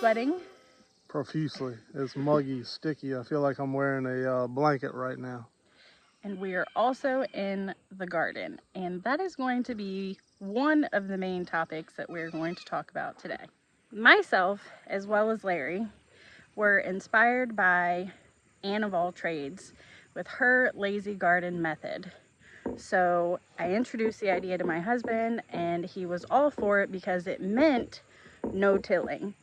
sweating? Profusely. It's muggy, sticky. I feel like I'm wearing a blanket right now. And we are also in the garden, and that is going to be one of the main topics that we're going to talk about today. Myself, as well as Larry, were inspired by Anne of all trades with her lazy garden method. So I introduced the idea to my husband, and he was all for it because it meant no tilling.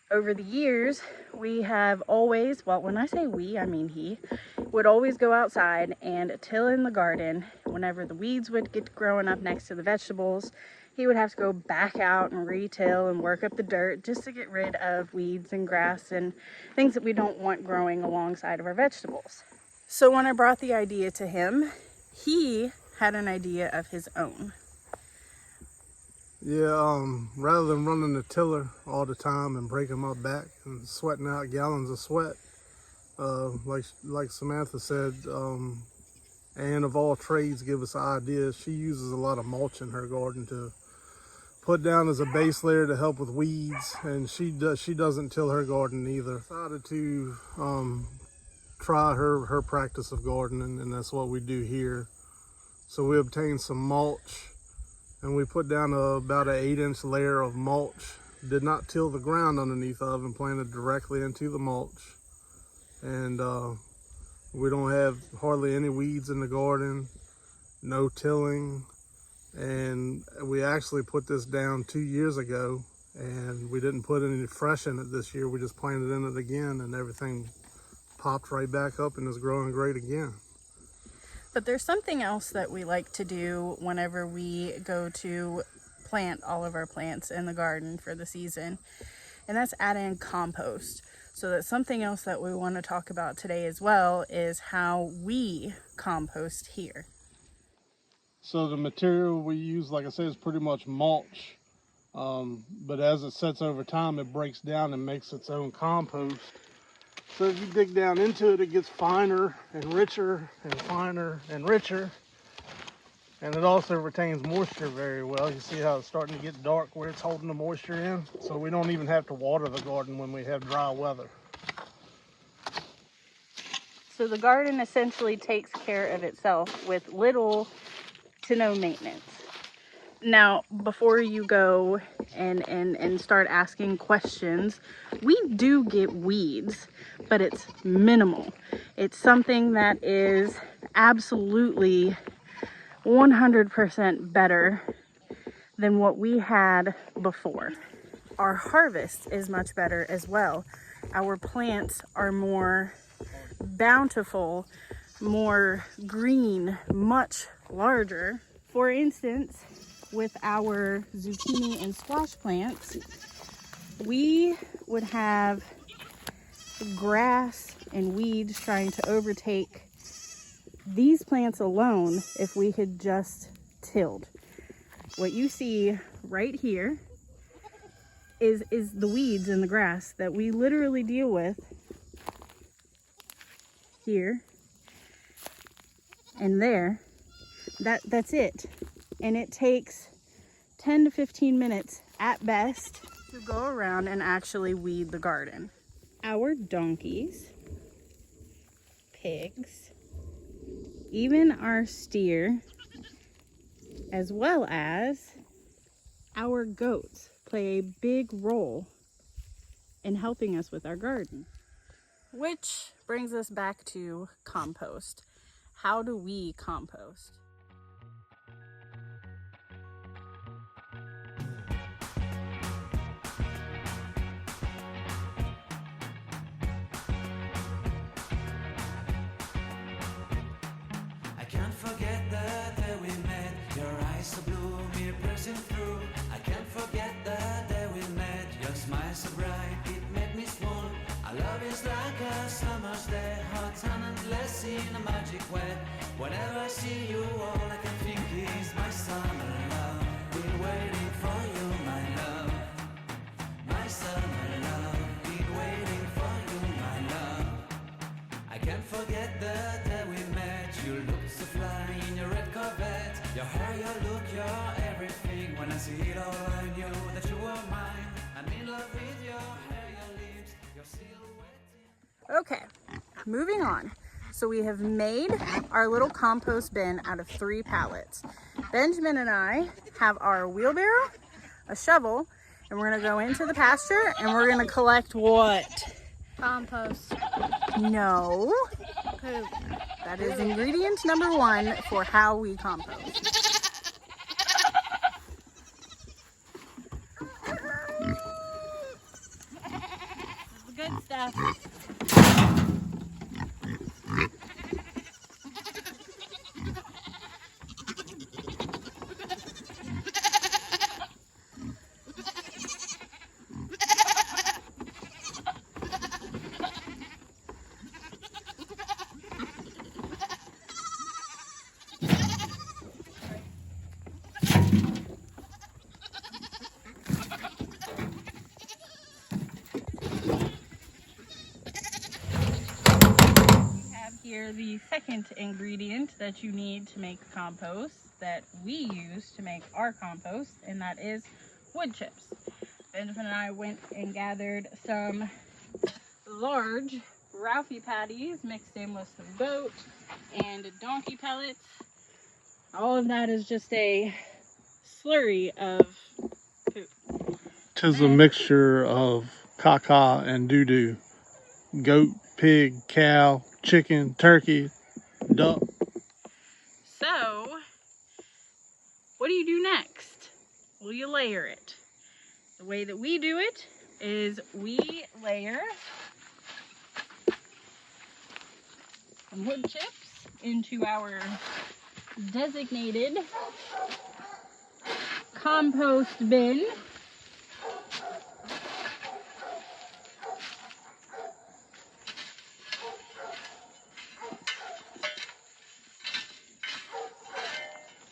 Over the years, we have always, well, when I say we, I mean he, would always go outside and till in the garden. Whenever the weeds would get growing up next to the vegetables, he would have to go back out and re-till and work up the dirt just to get rid of weeds and grass and things that we don't want growing alongside of our vegetables. So when I brought the idea to him, he had an idea of his own. Yeah, rather than running the tiller all the time and breaking my back and sweating out gallons of sweat, like Samantha said, Anne of all trades give us ideas. She uses a lot of mulch in her garden to put down as a base layer to help with weeds, and she doesn't till her garden either. Decided to try her practice of gardening, and that's what we do here. So we obtained some mulch, and we put down about an 8-inch layer of mulch. Did not till the ground underneath of, and planted directly into the mulch. And we don't have hardly any weeds in the garden, no tilling. And we actually put this down 2 years ago, and we didn't put any fresh in it this year. We just planted in it again, and everything popped right back up and is growing great again. But there's something else that we like to do whenever we go to plant all of our plants in the garden for the season, and that's add in compost. So that's something else that we want to talk about today as well, is how we compost here. So the material we use, like I said, is pretty much mulch, but as it sets over time, it breaks down and makes its own compost. So as you dig down into it, it gets finer and richer and finer and richer. And it also retains moisture very well. You see how it's starting to get dark where it's holding the moisture in? So we don't even have to water the garden when we have dry weather. So the garden essentially takes care of itself with little to no maintenance. Now, before you go and start asking questions, we do get weeds, but it's minimal. It's something that is absolutely 100% better than what we had before. Our harvest is much better as well. Our plants are more bountiful, more green, much larger. For instance, with our zucchini and squash plants, we would have grass and weeds trying to overtake these plants alone if we had just tilled. What you see right here is the weeds and the grass that we literally deal with here and there. That's it. And it takes 10 to 15 minutes at best to go around and actually weed the garden. Our donkeys, pigs, even our steer, as well as our goats, play a big role in helping us with our garden. Which brings us back to compost. How do we compost? I can't forget the day we met. Your eyes so blue, me piercing through. I can't forget the day we met. Your smile so bright, it made me swoon. Our love is like a summer's day, hot and endless in a magic way. Whenever I see you, all I can think is my summer love. Been waiting for you, my love. My summer love. Been waiting for you, my love. I can't forget the day we met. You looked so fly in your red Corvette. Your hair, your look, your everything. When I see it all, I knew that you were mine. I'm in love with your hair. Okay, moving on. So we have made our little compost bin out of 3 pallets. Benjamin and I have our wheelbarrow, a shovel, and we're gonna go into the pasture and we're gonna collect what? Compost. No, Poop. that is ingredient number 1 for how we compost. The good stuff. Here, the second ingredient that you need to make compost that we use to make our compost, and that is wood chips. Benjamin and I went and gathered some large Ralphie patties mixed in with some goat and donkey pellets. All of that is just a slurry of poop. Tis a mixture of caca and doo-doo. Goat, pig, cow, chicken, turkey, duck. So, what do you do next? Well, you layer it. The way that we do it is we layer some wood chips into our designated compost bin.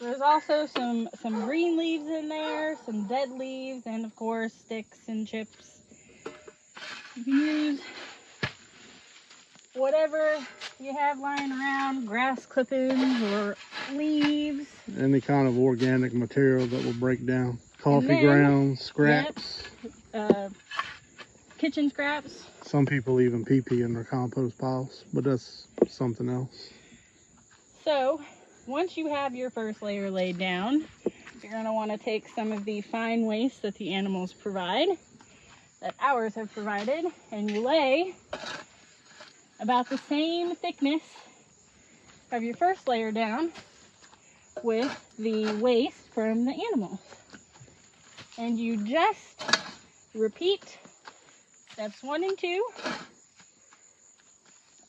There's also some green leaves in there, some dead leaves, and of course sticks and chips. You can use whatever you have lying around, grass clippings or leaves. Any kind of organic material that will break down. Coffee then, grounds, scraps. Yep, kitchen scraps. Some people even pee in their compost piles, but that's something else. So, once you have your first layer laid down, you're going to want to take some of the fine waste that the animals provide, that ours have provided, and you lay about the same thickness of your first layer down with the waste from the animals. And you just repeat steps 1 and 2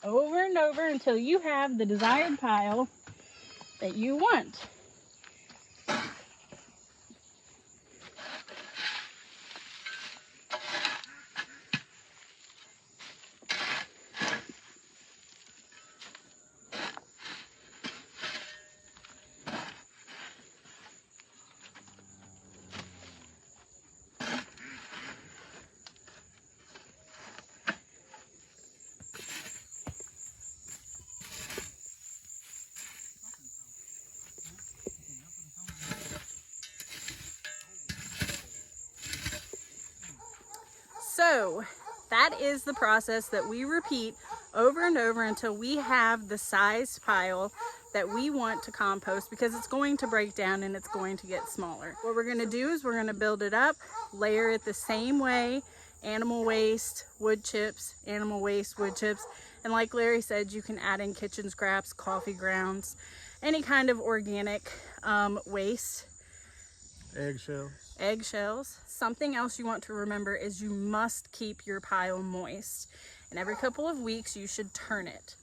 over and over until you have the desired pile that you want. So that is the process that we repeat over and over until we have the size pile that we want to compost, because it's going to break down and it's going to get smaller. What we're going to do is we're going to build it up, layer it the same way: animal waste, wood chips, animal waste, wood chips, and like Larry said, you can add in kitchen scraps, coffee grounds, any kind of organic waste. Eggshells. Something else you want to remember is you must keep your pile moist, and every couple of weeks you should turn it.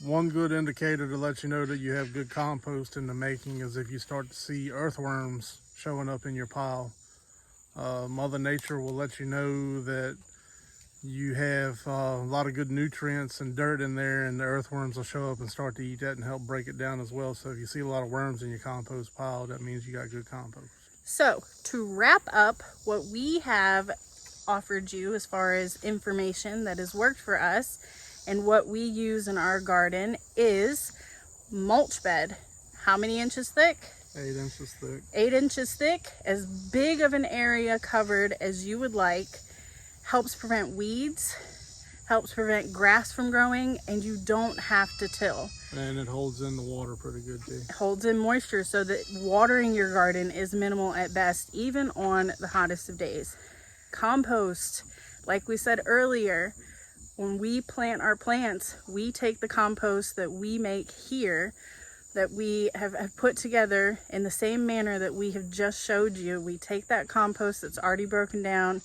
One good indicator to let you know that you have good compost in the making is if you start to see earthworms showing up in your pile. Mother Nature will let you know that you have a lot of good nutrients and dirt in there, and the earthworms will show up and start to eat that and help break it down as well. So if you see a lot of worms in your compost pile, that means you got good compost. So to wrap up what we have offered you as far as information that has worked for us and what we use in our garden is mulch bed. How many inches thick? 8 inches thick. 8 inches thick, as big of an area covered as you would like. Helps prevent weeds, helps prevent grass from growing, and you don't have to till. And it holds in the water pretty good too. It holds in moisture so that watering your garden is minimal at best, even on the hottest of days. Compost, like we said earlier, when we plant our plants, we take the compost that we make here, that we have put together in the same manner that we have just showed you. We take that compost that's already broken down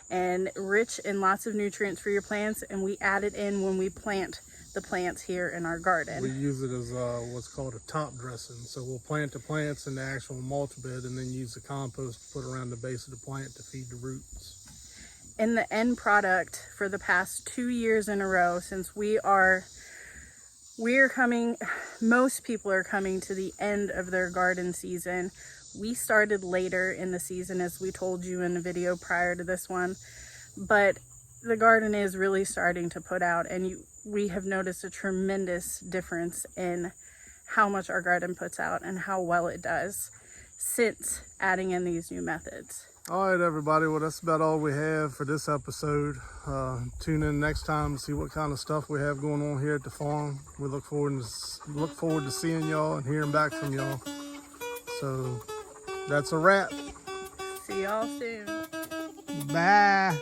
and rich in lots of nutrients for your plants, and we add it in when we plant the plants here in our garden. We use it as what's called a top dressing. So we'll plant the plants in the actual mulch bed and then use the compost to put around the base of the plant to feed the roots. In the end product for the past 2 years in a row, since we're coming, most people are coming to the end of their garden season. We started later in the season, as we told you in the video prior to this one, but the garden is really starting to put out, and we have noticed a tremendous difference in how much our garden puts out and how well it does since adding in these new methods. All right, everybody. Well, that's about all we have for this episode. Tune in next time to see what kind of stuff we have going on here at the farm. We look forward to seeing y'all and hearing back from y'all. So that's a wrap. See y'all soon. Bye.